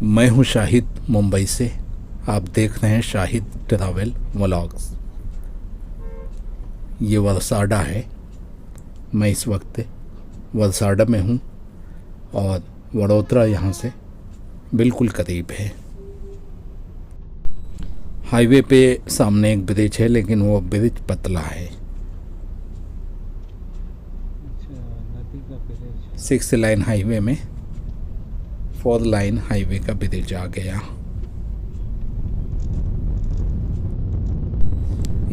मैं हूं शाहिद मुंबई से। आप देख रहे हैं शाहिद ट्रैवल व्लॉग्स। ये वलसाडा है। मैं इस वक्त वलसाडा में हूं और वडोदरा यहाँ से बिल्कुल करीब है। हाईवे पे सामने एक ब्रिज है, लेकिन वो ब्रिज पतला है। 6 लाइन हाईवे में 4 लाइन हाईवे का ब्रिज आ गया।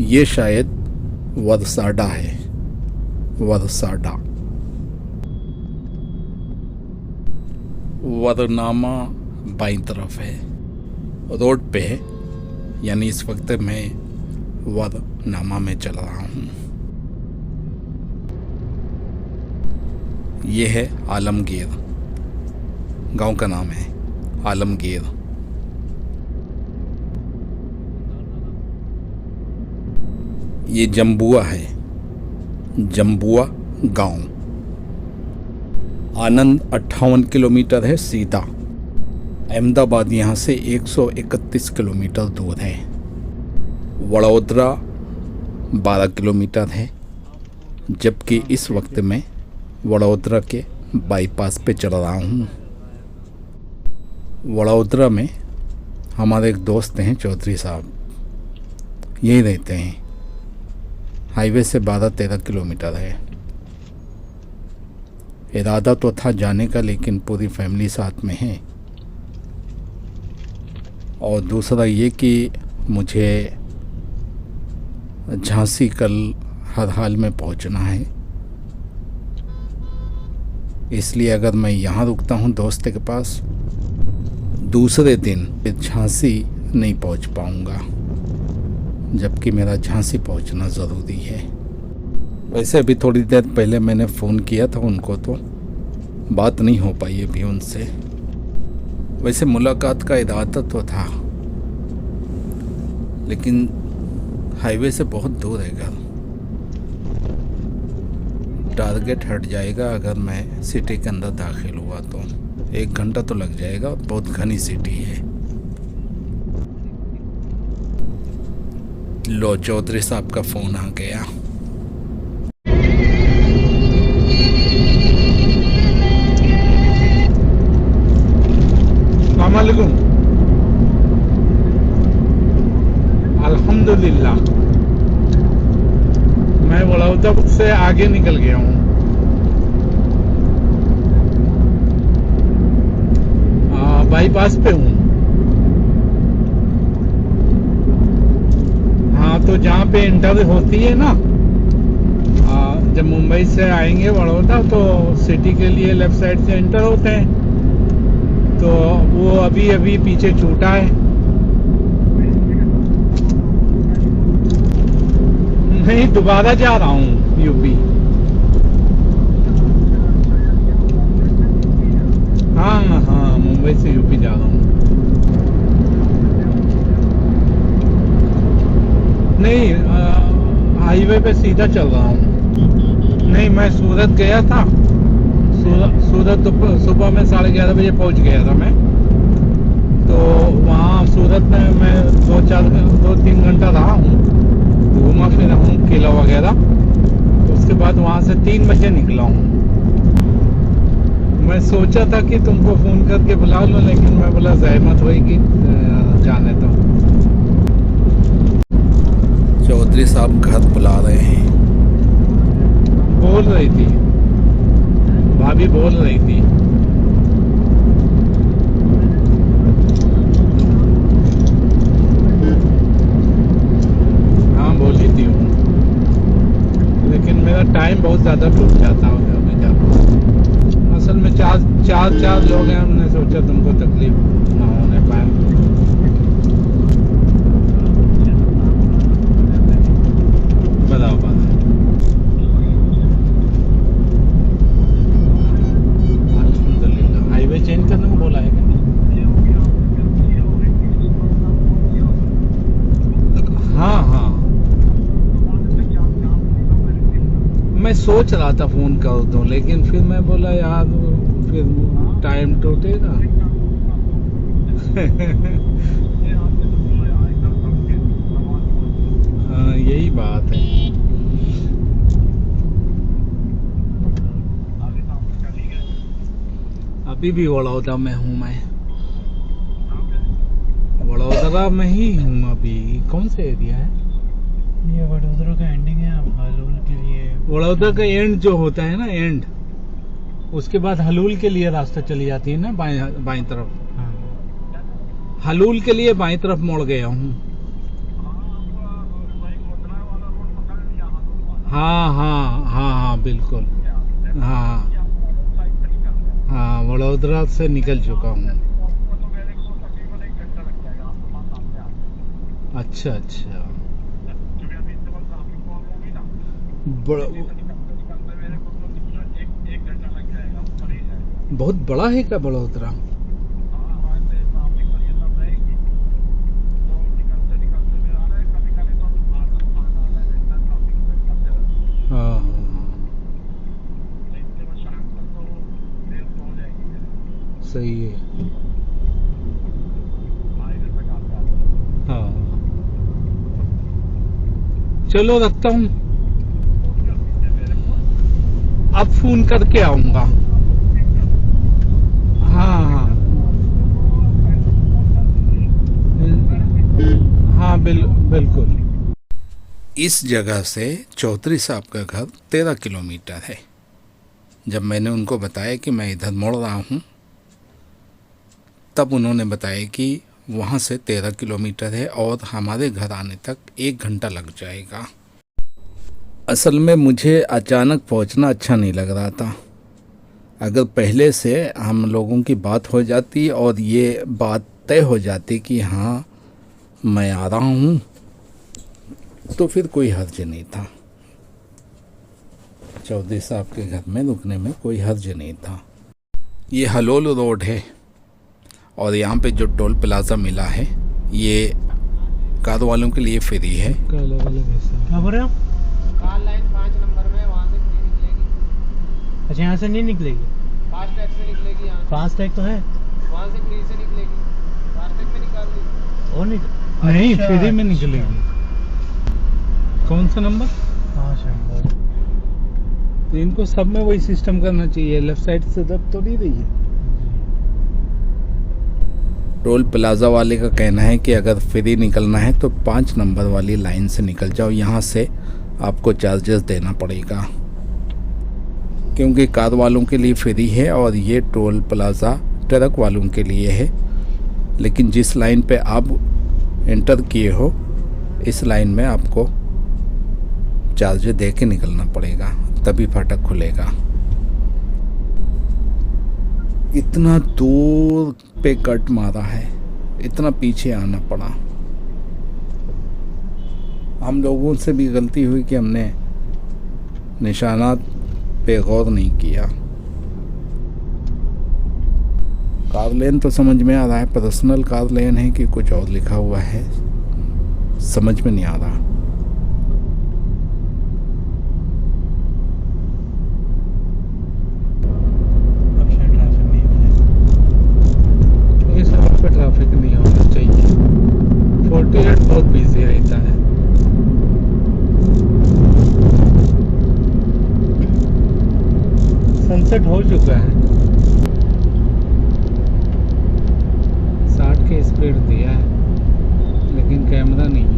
ये शायद वलसाडा है। वलसाडा वरनामा बाईं तरफ है, रोड पे है। यानी इस वक्त मैं वरनामा में चल रहा हूँ। ये है आलमगीर, गांव का नाम है आलमगीर। ये जम्बुआ है, जम्बुआ गांव। आनंद 58 किलोमीटर है सीधा। अहमदाबाद यहाँ से 131 किलोमीटर दूर है। वडोदरा 12 किलोमीटर है, जबकि इस वक्त मैं वडोदरा के बाईपास पे चल रहा हूँ। वडोदरा में हमारे एक दोस्त हैं चौधरी साहब, यहीं रहते हैं। हाईवे से 12-13 किलोमीटर है। इरादा तो था जाने का, लेकिन पूरी फैमिली साथ में है। और दूसरा ये कि मुझे झांसी कल हर हाल में पहुंचना है, इसलिए अगर मैं यहाँ रुकता हूँ दोस्त के पास, दूसरे दिन झांसी नहीं पहुँच पाऊँगा, जबकि मेरा झांसी पहुँचना ज़रूरी है। वैसे अभी थोड़ी देर पहले मैंने फ़ोन किया था उनको, तो बात नहीं हो पाई अभी उनसे। वैसे मुलाकात का इरादा तो था, लेकिन हाईवे से बहुत दूर है घर। टारगेट हट जाएगा अगर मैं सिटी के अंदर दाखिल हुआ तो 1 घंटा तो लग जाएगा। बहुत घनी सिटी है। लो, चौधरी साहब का फ़ोन आ गया। अस्सलामुअलैकुम। अल्हम्दुलिल्लाह, मैं वडोदरा से आगे निकल गया हूँ। बाईपास पे हूँ। हाँ, तो जहाँ पे एंटर होती है ना, जब मुंबई से आएंगे वडोदरा तो सिटी के लिए लेफ्ट साइड से एंटर होते हैं, तो वो अभी अभी पीछे छूटा है। नहीं, दोबारा जा रहा हूँ यूपी। हाँ हाँ, मुंबई से यूपी जा रहा हूँ। नहीं, हाईवे पे सीधा चल रहा हूँ। नहीं, मैं सूरत गया था। सूरत सुबह में 11:30 बजे पहुंच गया था मैं। तो वहाँ सूरत में मैं 2-3 घंटा रहा हूँ, घूमा फिरा हूँ किला वगैरह। उसके बाद वहाँ से 3 बजे निकला हूँ। मैं सोचा था कि तुमको फ़ोन करके बुला लूँ, लेकिन मैं बोला ज़हमत होगी, जाने तो। चौधरी साहब घर बुला रहे हैं। बोल रही थी, भाभी बोल रही थी। हाँ, बोली थी वो, लेकिन मेरा टाइम बहुत ज़्यादा रुक जाता होगा मैं जाता। असल में चार लोग हैं, हमने सोचा तुमको तकलीफ ना होने पाए। बराबर। हाईवे चेंज करने को बोला है क्या? हाँ हाँ, मैं सोच रहा था फ़ोन कर दूं, लेकिन फिर मैं बोला यार, फिर टाइम टूटेगा। हाँ यही बात है। अभी भी बड़ौदा में हूँ मैं, वडोदरा में ही हूँ अभी। कौन से एरिया है ये? वडोदरा का एंडिंग है। अब हलूल के लिए वडोदरा का एंड जो होता है ना, एंड, उसके बाद हलूल के लिए रास्ता चली जाती है ना, बाईं तरफ। हाँ। हलूल के लिए बाईं तरफ मुड़ गया हूँ। हाँ हाँ हाँ हाँ बिल्कुल। हाँ हाँ, वडोदरा से निकल चुका हूँ। अच्छा अच्छा। बहुत बड़ा है क्या वडोदरा? हाँ हाँ सही है। हाँ चलो रखता हूँ, अब फोन करके आऊंगा। हाँ हाँ हाँ बिल्कुल। इस जगह से चौधरी साहब का घर 13 किलोमीटर है। जब मैंने उनको बताया कि मैं इधर मुड़ रहा हूँ, तब उन्होंने बताया कि वहाँ से 13 किलोमीटर है और हमारे घर आने तक 1 घंटा लग जाएगा। असल में मुझे अचानक पहुँचना अच्छा नहीं लग रहा था। अगर पहले से हम लोगों की बात हो जाती और ये बात तय हो जाती कि हाँ मैं आ रहा हूँ, तो फिर कोई हर्ज नहीं था। चौधरी साहब के घर में रुकने में कोई हर्ज नहीं था। ये हलोल रोड है और यहाँ पे जो टोल प्लाजा मिला है ये कार वालों के लिए फ्री है। क्या बोल रहे हो? कार लाइन 5 नंबर में, वहाँ से फ्री निकलेगी। अच्छा, यहाँ से नहीं निकलेगी? फास्ट टैग से निकलेगी। यहाँ फास्ट टैग तो है, वहाँ से फ्री से निकलेगी। फास्ट टैग में निकाल दी। और नहीं, अच्छा, फ्री में निकलेगी। कौन सा नंबर? 5 नंबर। तो इनको सब में वही सिस्टम करना चाहिए, लेफ्ट साइड से दब तो नहीं रही है। टोल प्लाजा वाले का कहना है कि अगर फ्री निकलना है तो 5 नंबर वाली लाइन से निकल जाओ, यहाँ से आपको चार्जेस देना पड़ेगा, क्योंकि कार वालों के लिए फ्री है और ये टोल प्लाजा ट्रक वालों के लिए है। लेकिन जिस लाइन पे आप एंटर किए हो, इस लाइन में आपको चार्जेस दे के निकलना पड़ेगा, तभी फाटक खुलेगा। इतना दूर पे कट मारा है, इतना पीछे आना पड़ा। हम लोगों से भी गलती हुई कि हमने निशानात पे गौर नहीं किया। कार लेन तो समझ में आ रहा है, पर्सनल कार लेन है कि कुछ और लिखा हुआ है, समझ में नहीं आ रहा। पे ट्रैफिक नहीं होना चाहिए। 48 बहुत बिजी रहता है। सनसेट हो चुका है। 60 की स्पीड दिया है, लेकिन कैमरा नहीं है।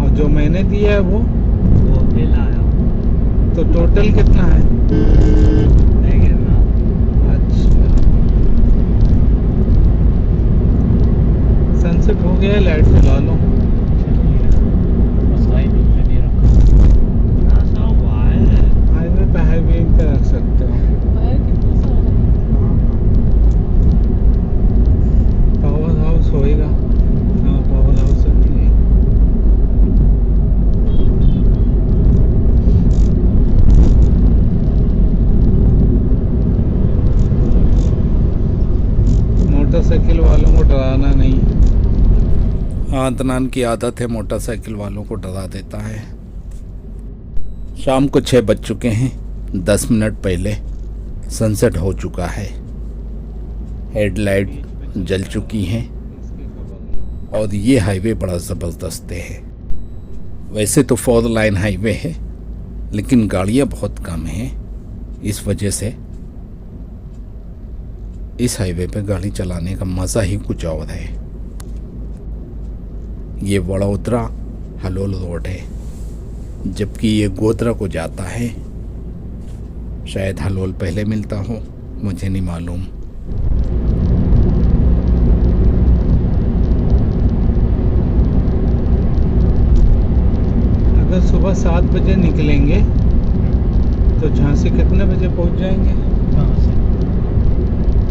जो मैंने दिया है वो बिल आया, तो टोटल कितना है? अच्छा, सनसेट हो गया, लाइट जला लो। हाईवे पे रख सकते हो। पावर हाउस होएगा। हाँ, पावर हाउस है। मोटरसाइकिल वालों को डराना नहीं। आदनान की आदत है मोटरसाइकिल वालों को डरा देता है। शाम को 6 बज चुके हैं। 10 मिनट पहले सनसेट हो चुका है। हेडलाइट जल चुकी हैं और ये हाईवे बड़ा ज़बरदस्त है। वैसे तो 4 लाइन हाईवे है, लेकिन गाड़ियाँ बहुत कम हैं। इस वजह से इस हाईवे पे गाड़ी चलाने का मज़ा ही कुछ और है। ये वडोदरा हलोल रोड है, जबकि ये गोधरा को जाता है। शायद हलोल पहले मिलता हो, मुझे नहीं मालूम। अगर सुबह 7 बजे निकलेंगे तो झांसी कितने बजे पहुंच जाएंगे? कहाँ से?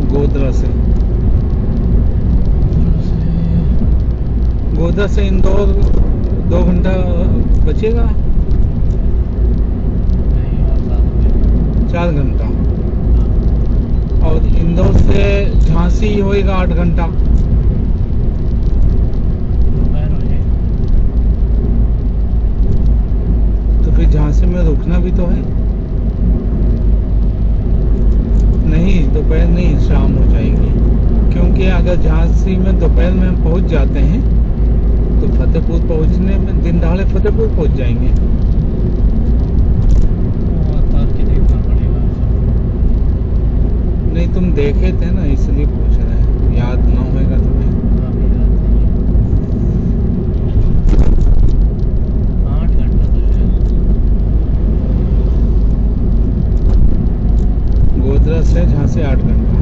गोधरा से। गोधरा से इंदौर 2 घंटा बचेगा। नहीं, और 4 घंटा। और इंदौर से झांसी होएगा 8 घंटा। दोपहर हो जाएगी। तो फिर झांसी में रुकना भी तो है। नहीं, दोपहर नहीं, शाम हो जाएगी। क्योंकि अगर झांसी में दोपहर में हम पहुंच जाते हैं तो फतेहपुर पहुंचने में दिन दहाड़े फतेहपुर पहुंच जाएंगे। वो तार के देखना पड़ेगा। नहीं, तुम देखे थे ना, इसलिए पूछ रहे हैं। याद ना होएगा तुम्हें? अभी रात नहीं। 8 घंटा तो है। गोधरा से झांसी 8 घंटा।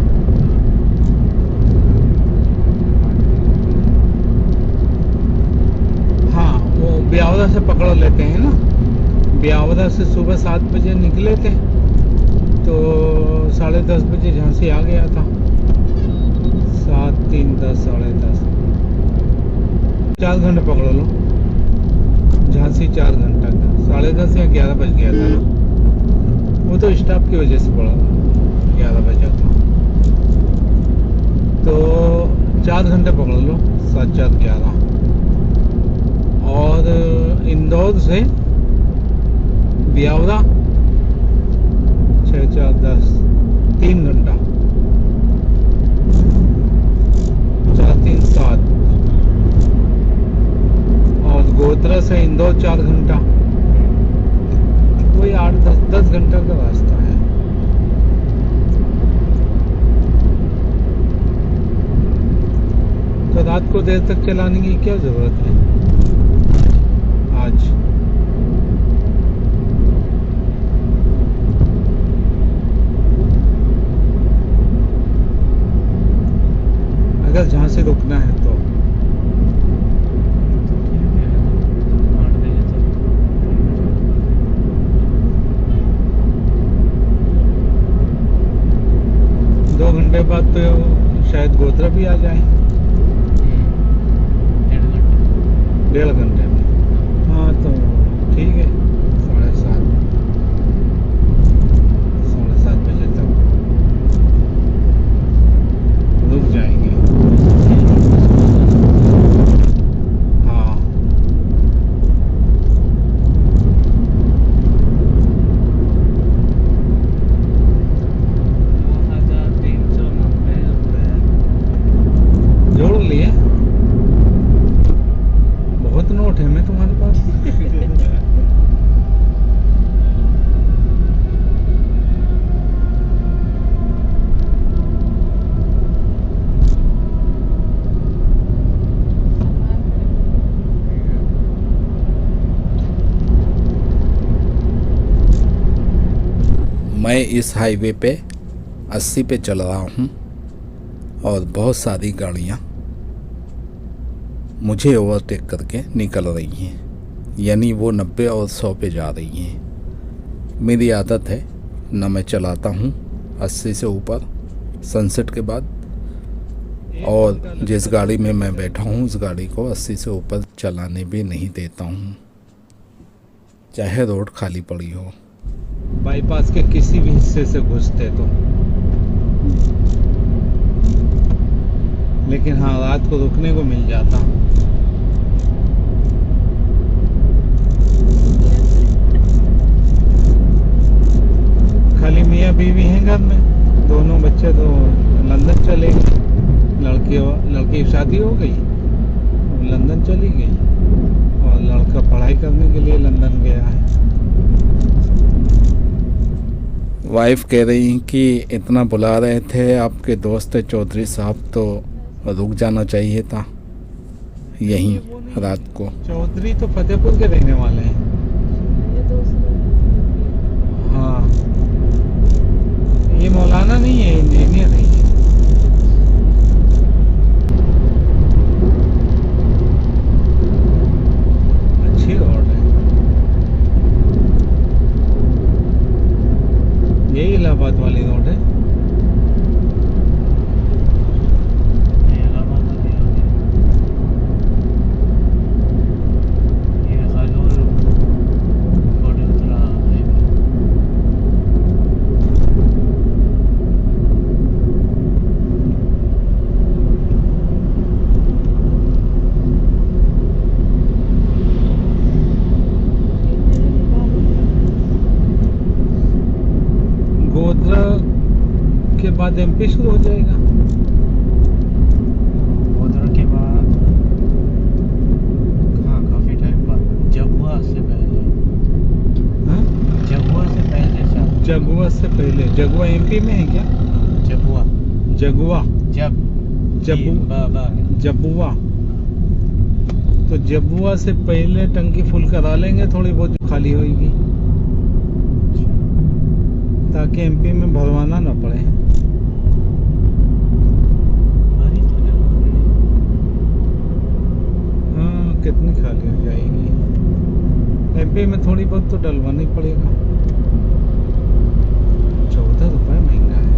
हाँ, वो ब्यावरा से पकड़ लेते हैं ना। ब्यावरा से सुबह 7 बजे निकले थे तो 10:30 बजे झांसी आ गया था। 7, 3, 10, 10:30, 4 घंटे पकड़ लो। झांसी 4 घंटा का 10:30 या 11 बज गया था ना। वो तो स्टाफ की वजह से पड़ा 11 बजा था। तो 4 घंटे पकड़ लो, 7, 4, 11। और इंदौर से ब्यावरा 6, 4, 10, 3 घंटा। 4, 3, 7। और गोधरा से इंदौर 4 घंटा। वही 8, 10 घंटा का रास्ता है। तो रात को देर तक चलाने की क्या जरूरत है आज? अगर झांसी रुकना है तो 8 बजे तक। 2 घंटे बाद तो शायद गोधरा भी आ जाए। 1.5 घंटे में। हाँ, तो ठीक है। 7:30 बजे तक रुक जाएंगे। हाँ, 2390 रुपये। जोड़ लिए। बहुत नोट है मैं तुम्हारे पास। मैं इस हाईवे पे 80 पे चल रहा हूँ और बहुत सारी गाड़ियाँ मुझे ओवरटेक करके निकल रही हैं, यानी वो 90 और 100 पे जा रही हैं। मेरी आदत है ना, मैं चलाता हूँ 80 से ऊपर सनसेट के बाद, और जिस गाड़ी में मैं बैठा हूँ उस गाड़ी को 80 से ऊपर चलाने भी नहीं देता हूँ, चाहे रोड खाली पड़ी हो। बाईपास के किसी भी हिस्से से घुसते तो लेकिन हाँ रात को रुकने को मिल जाता। खाली मियाँ बीवी हैं घर में, दोनों बच्चे तो लंदन चले गए। लड़की की शादी हो गई, लंदन चली गई, और लड़का पढ़ाई करने के लिए लंदन गया है। वाइफ कह रही कि इतना बुला रहे थे आपके दोस्त चौधरी साहब, तो रुक जाना चाहिए था यहीं रात को। चौधरी तो फतेहपुर के रहने वाले हैं। हाँ, ये मौलाना नहीं है, इंजीनियर है। अच्छी रोड है, यही इलाहाबाद वाली रोड है। गोधरा के बाद एमपी शुरू हो जाएगा। गोधरा के बाद हाँ काफी टाइम बाद, जगुआ से पहले। हाँ? जगुआ से पहले शायद। जगुआ से पहले। जगुआ एमपी में है क्या? जगुआ जगुआ जबुआ। तो जबुआ से पहले टंकी फुल करा लेंगे, थोड़ी बहुत खाली होगी, ताकि एमपी में भरवाना ना पड़े। हाँ, कितनी खाली हो जाएगी। एमपी में थोड़ी बहुत तो डलवाना ही पड़ेगा। 14 रुपये महंगा है।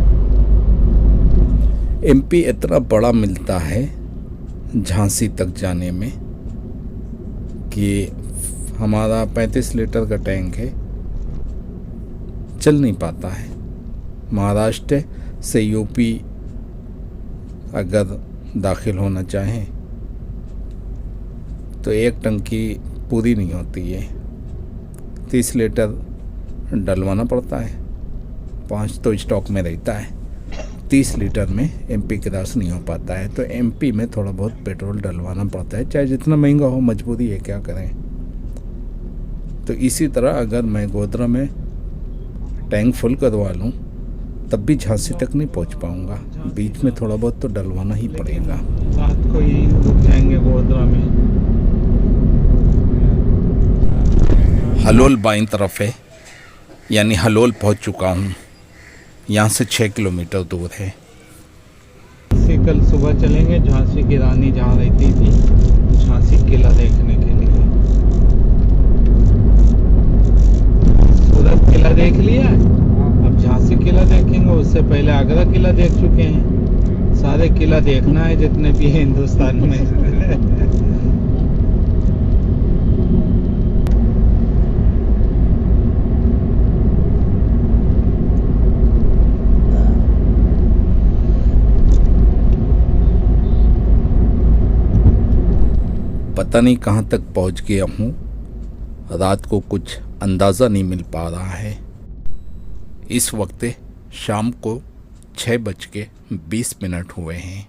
एमपी इतना बड़ा मिलता है झांसी तक जाने में कि हमारा 35 लीटर का टैंक है, चल नहीं पाता है। महाराष्ट्र से यूपी अगर दाखिल होना चाहें तो एक टंकी पूरी नहीं होती है, 30 लीटर डलवाना पड़ता है। 5 तो स्टॉक में रहता है, 30 लीटर में एमपी क्रॉस नहीं हो पाता है। तो एमपी में थोड़ा बहुत पेट्रोल डलवाना पड़ता है, चाहे जितना महंगा हो, मजबूरी है, क्या करें। तो इसी तरह अगर मैं गोधरा में टैंक फुल करवा लूँ तब भी झांसी तक नहीं पहुँच पाऊँगा, बीच में थोड़ा बहुत तो डलवाना ही पड़ेगा। रात को यहीं रुक जाएंगे गोधरा में। हलोल बाईं तरफ है, यानी हलोल पहुँच चुका हूँ। यहाँ से 6 किलोमीटर दूर है। कल सुबह चलेंगे झांसी की रानी जहाँ रहती थी, झांसी किला देखने के लिए। सूरत किला देख लिया, अब झांसी किला देखेंगे। उससे पहले आगरा किला देख चुके हैं। सारे किला देखना है जितने भी हैं हिंदुस्तान में। पता नहीं कहाँ तक पहुँच गया हूँ, रात को कुछ अंदाज़ा नहीं मिल पा रहा है। इस वक्त शाम को 6:20 हुए हैं।